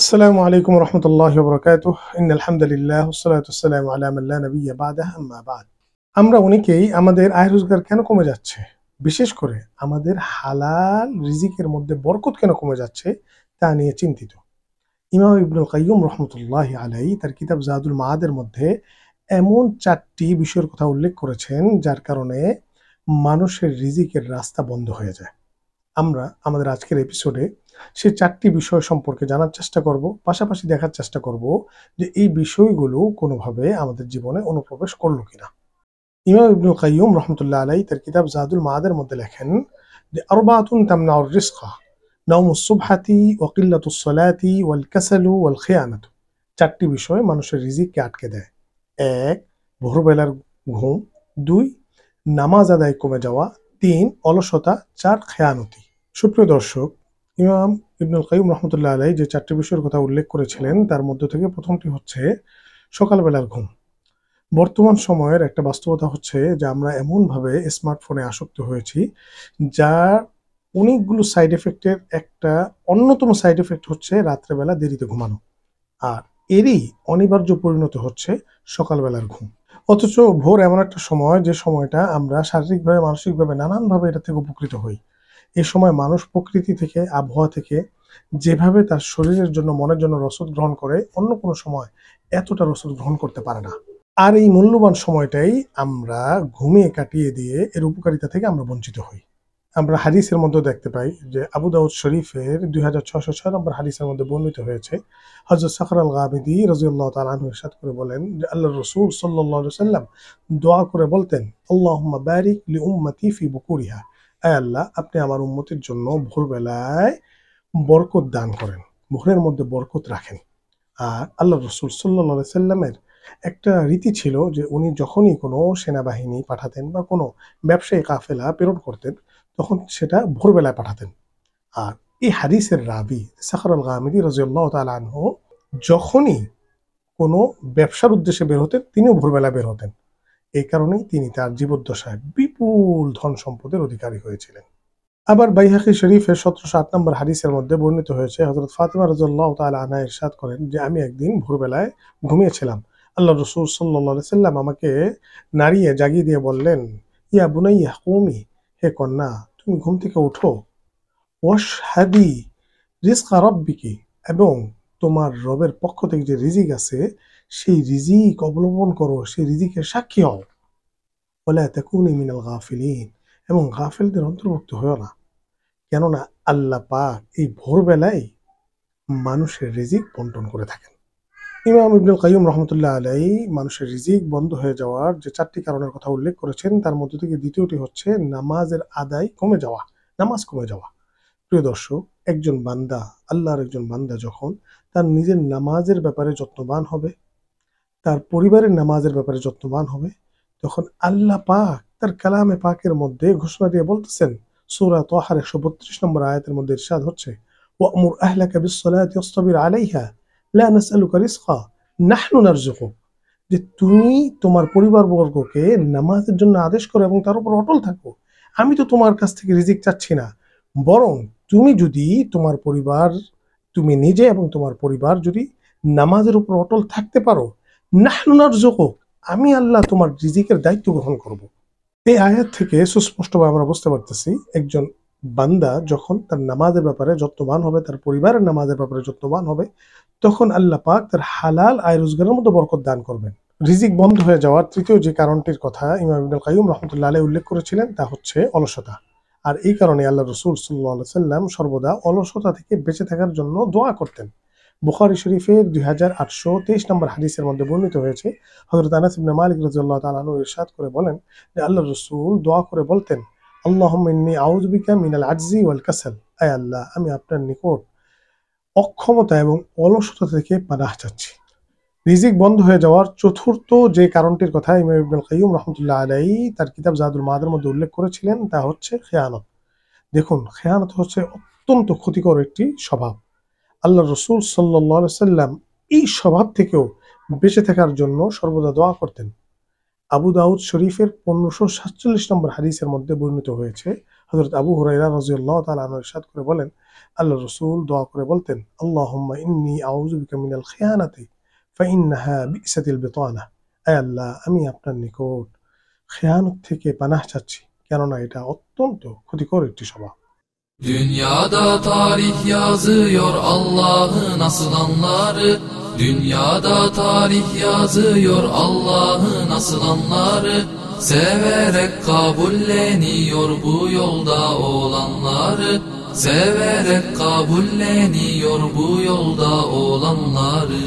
আসসালামু আলাইকুম রহমতুল্লাহ বরকাতুহ আলহামদুলিল্লাহ ওয়াসসালাতু ওয়াসসালামু আলা মান লা নাবিয়্যা বা'দাহু আম্মা বা'দ। আমরা অনেকেই আমাদের আয় রোজগার কেন কমে যাচ্ছে, বিশেষ করে আমাদের হালাল রিজিকের মধ্যে বরকত কেন কমে যাচ্ছে তা নিয়ে চিন্তিত। ইমাম ইবনুল কাইয়্যিম রাহমাতুল্লাহি আলাইহি তার কিতাব জাদুল মাআদের মধ্যে এমন ৪টি বিষয়ের কথা উল্লেখ করেছেন যার কারণে মানুষের রিজিকের রাস্তা বন্ধ হয়ে যায়। আমরা আমাদের আজকের এপিসোডে সেই ৪টি বিষয় সম্পর্কে জানার চেষ্টা করব, পাশাপাশি দেখার চেষ্টা করব যে এই বিষয়গুলো কোনোভাবে আমাদের জীবনে অনুপ্রবেশ করলো কিনা। ইমাম ইবনুল কাইয়্যিম রাহমাতুল্লাহ আলাইহি তার কিতাব জাদুল মাআদের মধ্যে লেখেন যে আরবাতুন তামনাউর রিজকা নাওমুস সুবহাতি ওয়া কিল্লাতুস সালাতি ওয়াল কাসালু ওয়াল খিয়ানাতু। ৪টি বিষয় মানুষের রিজিককে আটকে দেয়। ১. ভোরবেলার ঘুম। ২. নামাজ আদায় কমে যাওয়া। ৩. অলসতা। ৪. খেয়ানতি। সুপ্রিয় দর্শক, ইমাম ইবনুল কাইয়্যিম রাহমাতুল্লাহ আলাইহি যে ৪টি বিষয়ের কথা উল্লেখ করেছিলেন তার মধ্য থেকে প্রথমটি হচ্ছে সকালবেলার ঘুম। বর্তমান সময়ের একটা বাস্তবতা হচ্ছে যে আমরা এমনভাবে স্মার্টফোনে আসক্ত হয়েছি যার অনেকগুলো সাইড এফেক্টের একটা অন্যতম সাইড এফেক্ট হচ্ছে রাত্রেবেলা দেরিতে ঘুমানো। আর এরই অনিবার্য পরিণত হচ্ছে সকালবেলার ঘুম। অথচ ভোর এমন একটা সময় যে সময়টা আমরা শারীরিকভাবে মানসিকভাবে নানানভাবে এটা থেকে উপকৃত হই। এ সময় মানুষ প্রকৃতি থেকে, আবহাওয়া থেকে যেভাবে তার শরীরের জন্য, মনের জন্য রসদ গ্রহণ করে, অন্য কোনো সময় এতটা রসদ গ্রহণ করতে পারে না। আর এই মূল্যবান সময়টাই আমরা ঘুমিয়ে কাটিয়ে দিয়ে এর উপকারিতা থেকে আমরা বঞ্চিত হই। আমরা হাদিসের মধ্যে দেখতে পাই যে আবু দাউদ শরীফের 2606 নম্বর হাদিসের মধ্যে বর্ণিত হয়েছে, হযরত সাখর আল গামিদী রাদিয়াল্লাহু তাআলা আনহু ইরশাদ করে বলেন যে আল্লাহর রাসূল সাল্লাল্লাহু আলাইহি ওয়াসাল্লাম দোয়া করে বলতেন, আল্লাহুম্মা বারিক লি উম্মতি ফি বুকুরিহা। আয় আল্লাহ, আপনি আমার উম্মতের জন্য ভোরবেলায় বরকত দান করেন, ভোরের মধ্যে বরকত রাখেন। আর আল্লাহর রাসূল সাল্লাল্লাহু আলাইহি সাল্লামের একটা রীতি ছিল যে উনি যখনই কোনো সেনাবাহিনী পাঠাতেন বা কোনো ব্যবসায়ী কাফেলা প্রেরণ করতেন তখন সেটা ভোরবেলায় পাঠাতেন। আর এই হাদিসের রাবি সাখর আল গামিদী রাদিয়াল্লাহু তাআলা আনহু যখনই কোনো ব্যবসার উদ্দেশ্যে বের হতেন তিনিও ভোরবেলা বের হতেন। এই কারণেই তিনি তার জীবদ্দশায় বিপুল ধন সম্পদের অধিকারী হয়েছিলেন। আবার বাইহাকী শরীফের 1708 নম্বর হাদিসের মধ্যে বর্ণিত হয়েছে, হযরত ফাতিমা রাদিয়াল্লাহু তাআলা আনহা ইরশাদ করেন যে আমি একদিন ভোরবেলায় ঘুমিয়েছিলাম। আল্লাহর রাসূল সাল্লাল্লাহু আলাইহি সাল্লাম আমাকে নাড়িয়ে জাগিয়ে দিয়ে বললেন, ইয়া বুনাইয়া কুমি, হে কন্যা তুমি ঘুম থেকে ওঠো, ওয়াশহাদি রিজকা রাব্বিকি, এবং তোমার রবের পক্ষ থেকে যে রিজিক আছে সেই রিজিক অবলম্বন করো, সেই রিজিকের সাক্ষী হও। ওয়ালা তাকুনি মিনাল গাফিলিন, এবং গাফিলদের অন্তর্ভুক্ত হও না। কেননা আল্লাহ পাক এই ভোরবেলায় মানুষের রিজিক বন্টন করে থাকেন। ইমাম ইবনুল কাইয়্যিম রাহমাতুল্লাহ আলাইহি মানুষের রিজিক বন্ধ হয়ে যাওয়ার যে ৪টি কারণের কথা উল্লেখ করেছেন তার মধ্য থেকে দ্বিতীয়টি হচ্ছে নামাজের আদায় কমে যাওয়া, নামাজ কমে যাওয়া। প্রিয় দর্শক, একজন বান্দা, আল্লাহর একজন বান্দা যখন তার নিজের নামাজের ব্যাপারে যত্নবান হবে, তার পরিবারের নামাজের ব্যাপারে যত্নবান হবে, তখন আল্লাহ পাক তার কালামে পাকের মধ্যে ঘোষণা দিয়ে বলতেছেন, সূরা তাহার ১৩২ নম্বর আয়াতের মধ্যে ইরশাদ হচ্ছে, ওয়া'মুর আহলাকা বিস-সালাতি ওয়াসতাবির আলাইহা লা নাসআলুকা রিজকা নাহনু নারযুকুক। যে তুমি তোমার পরিবারবর্গকে নামাজের জন্য আদেশ করো এবং তার উপর অটল থাকো। আমি তো তোমার কাছ থেকে রিজিক চাচ্ছি না, বরং তুমি যদি তোমার পরিবার, তুমি নিজে এবং তোমার পরিবার যদি নামাজের উপর অটল থাকতে পারো, নাহনু নারযুকুক, আমি আল্লাহ তোমার রিজিকের দায়িত্ব গ্রহণ করব। এই আয়াত থেকে সুস্পষ্টভাবে আমরা বুঝতে পারতেছি একজন বান্দা যখন তার নামাজের ব্যাপারে যত্নবান হবে, তার পরিবারের নামাজের ব্যাপারে যত্নবান হবে, তখন আল্লাহ পাক তার হালাল আয় রোজগারের মধ্যে বরকত দান করবেন। রিজিক বন্ধ হয়ে যাওয়ার তৃতীয় যে কারণটির কথা ইমাম ইবনুল কাইয়্যিম রাহমাতুল্লাহ আলাইহি উল্লেখ করেছিলেন তা হচ্ছে অলসতা। আর এই কারণে আল্লাহ রাসূল সাল্লাল্লাহু আলাইহি সাল্লাম সর্বদা অলসতা থেকে বেঁচে থাকার জন্য দোয়া করতেন। বুখারী শরীফের 2823 নম্বর হাদিসের মধ্যে বর্ণিত হয়েছে, হযরত আনাস ইবনে মালিক রাদিয়াল্লাহু তাআলা আনহু ইরশাদ করে বলেন যে আল্লাহর রাসূল দোয়া করে বলতেন, আল্লাহুম্মা ইন্নী আউযু বিকা মিনাল আজজি ওয়াল কাসাল। আয় আল্লাহ, আমি আপনার নিকট অক্ষমতা এবং অলসতা থেকে পানাহ চাচ্ছি। রিজিক বন্ধ হয়ে যাওয়ার চতুর্থ যে কারণটির কথা ইমাম ইবনুল কাইয়্যিম রাহমাতুল্লাহ আলাইহি তার কিতাব জাদুল মাআদের মধ্যে উল্লেখ করেছিলেন তা হচ্ছে খেয়ানত। দেখুন, খেয়ানত হচ্ছে অত্যন্ত ক্ষতিকর একটি স্বভাব। আল্লাহর রাসূল সাল্লাল্লাহু আলাইহি সাল্লাম এই স্বভাব থেকেও বেঁচে থাকার জন্য সর্বদা দোয়া করতেন। আবু দাউদ শরীফের 1547 নম্বর হাদিসের মধ্যে বর্ণিত হয়েছে, হযরত আবু হুরায়রা রাদিয়াল্লাহু তাআলা আনহু ইরশাদ করে বলেন, আল্লাহর রাসূল দোয়া করে বলতেন, আল্লাহুম্মা ইন্নী আউযু বিকা মিনাল খিয়ানাতি ফাইন্নাহা বি'সাতিল বিতানা। আয় আল্লাহ, আমি আপনার নিকট খেয়ানত থেকে পানাহ চাচ্ছি, কেননা এটা অত্যন্ত ক্ষতিকর একটি স্বভাব। Dünyada tarih yazıyor Allah'ın asıl anları. Dünyada tarih yazıyor Allah'ın asıl anları. Severek kabulleniyor bu yolda olanları. Severek kabulleniyor bu yolda olanları.